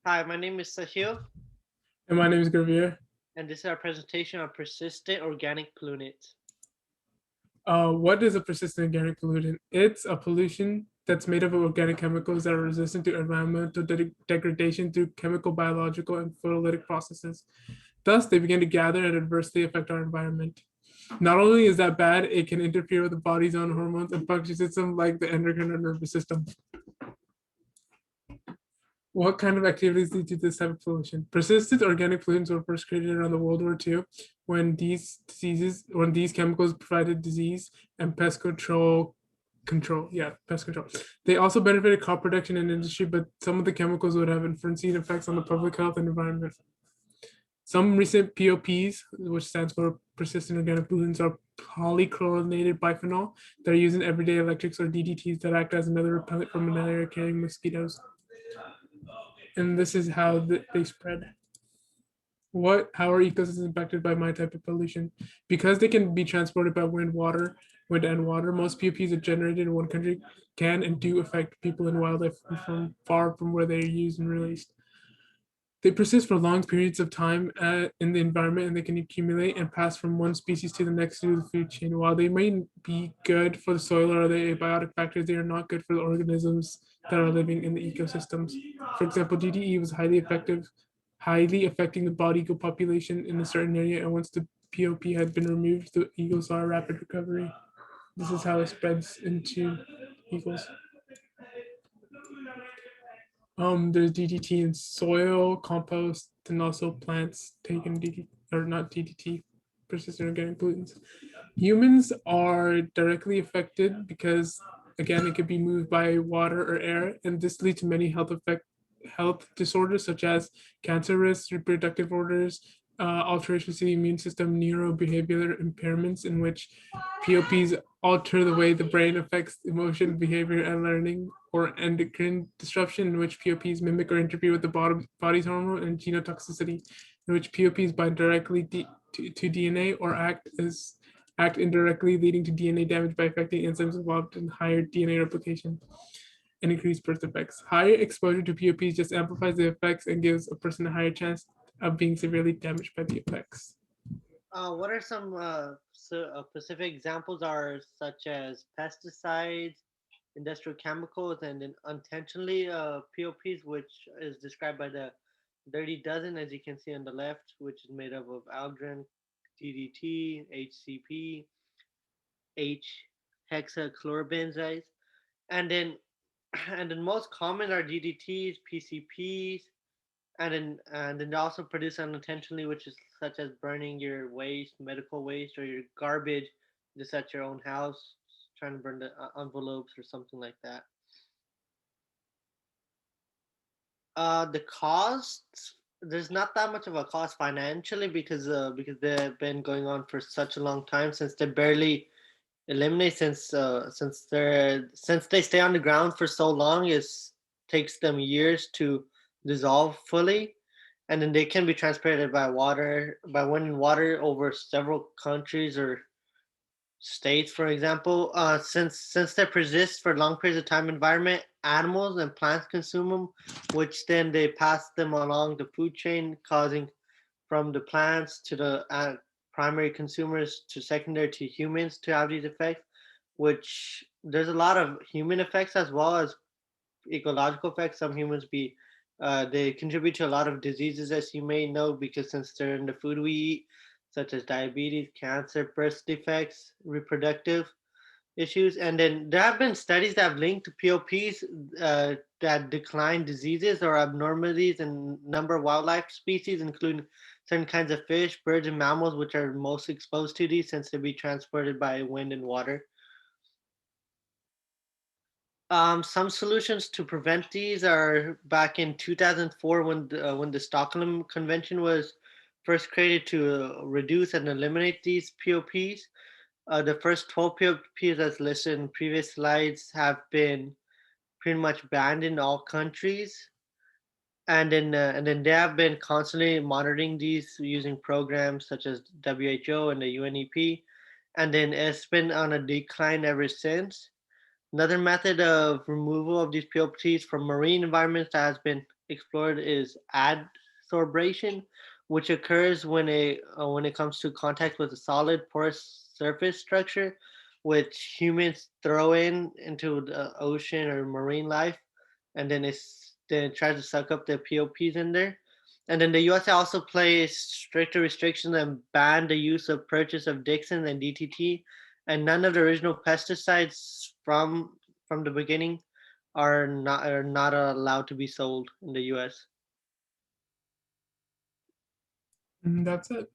Hi, my name is Sahil, And my name is Gravier. and this is our presentation on persistent organic pollutants. What is a persistent organic pollutant? It's a pollution that's made up of organic chemicals that are resistant to environmental degradation through chemical, biological, and photolytic processes. Thus, they begin to gather and adversely affect our environment. Not only is that bad, it can interfere with the body's own hormones and function system like the endocrine nervous system. What kind of activities lead to this type of pollution? Persistent organic pollutants were first created around the World War II when these chemicals provided disease and pest control. They also benefited crop production and industry, but some of the chemicals would have unforeseen effects on the public health and environment. Some recent POPs, which stands for persistent organic pollutants, are polychlorinated biphenyl that are used in everyday electrics or DDTs that act as another repellent for malaria carrying mosquitoes. And this is how they spread. How are ecosystems impacted by my type of pollution? Because they can be transported by wind and water, most PUPs that generated in one country can and do affect people and wildlife from far from where they're used and released. They persist for long periods of time in the environment, and they can accumulate and pass from one species to the next through the food chain. While they may be good for the soil or the abiotic factors, they are not good for the organisms that are living in the ecosystems. For example, DDE was highly affecting the bald eagle population in a certain area, and once the POP had been removed, the eagles saw a rapid recovery. This is how it spreads into eagles. There's DDT in soil, compost, and also plants taking DDT or not DDT, persistent organic pollutants. Humans are directly affected because again it could be moved by water or air, and this leads to many health disorders such as cancer risks, reproductive disorders, alterations to the immune system, neurobehavioral impairments in which POPs alter the way the brain affects emotion, behavior, and learning, or endocrine disruption, in which POPs mimic or interfere with the body's hormone, and genotoxicity, in which POPs bind directly to DNA or act indirectly, leading to DNA damage by affecting enzymes involved in higher DNA replication and increased birth defects. Higher exposure to POPs just amplifies the effects and gives a person a higher chance of being severely damaged by the effects. What are some specific examples are such as pesticides, industrial chemicals, and then unintentionally POPs, which is described by the Dirty Dozen, as you can see on the left, which is made up of Aldrin, DDT, HCP, H hexachlorobenzides, and then and then most common are DDTs, PCPs, and then they also produce unintentionally, which is such as burning your waste, medical waste, or your garbage just at your own house, trying to burn the envelopes or something like that. The costs, there's not that much of a cost financially because they've been going on for such a long time since they barely eliminate since they stay on the ground for so long. It takes them years to dissolve fully, and then they can be transported by wind and water over several countries or states, for example. Since they persist for long periods of time, environment, animals, and plants consume them, which then they pass them along the food chain, causing from the plants to the primary consumers to secondary to humans to have these effects. Which there's a lot of human effects as well as ecological effects. Some humans be they contribute to a lot of diseases, as you may know, because since they're in the food we eat, such as diabetes, cancer, birth defects, reproductive issues. And then there have been studies that have linked to POPs that decline diseases or abnormalities in number of wildlife species, including certain kinds of fish, birds, and mammals, which are most exposed to these since they be transported by wind and water. Some solutions to prevent these are back in 2004 when the Stockholm Convention was first created to reduce and eliminate these POPs. The first 12 POPs, as listed in previous slides, have been pretty much banned in all countries, and then they have been constantly monitoring these using programs such as WHO and the UNEP, and then it's been on a decline ever since. Another method of removal of these POPs from marine environments that has been explored is adsorption, which occurs when it comes to contact with a solid porous surface structure, which humans throw into the ocean or marine life, and then it tries to suck up the POPs in there. And then the USA also placed stricter restrictions and banned the use of purchase of Dixon and DTT, and none of the original pesticides from the beginning are not allowed to be sold in the U.S. And that's it.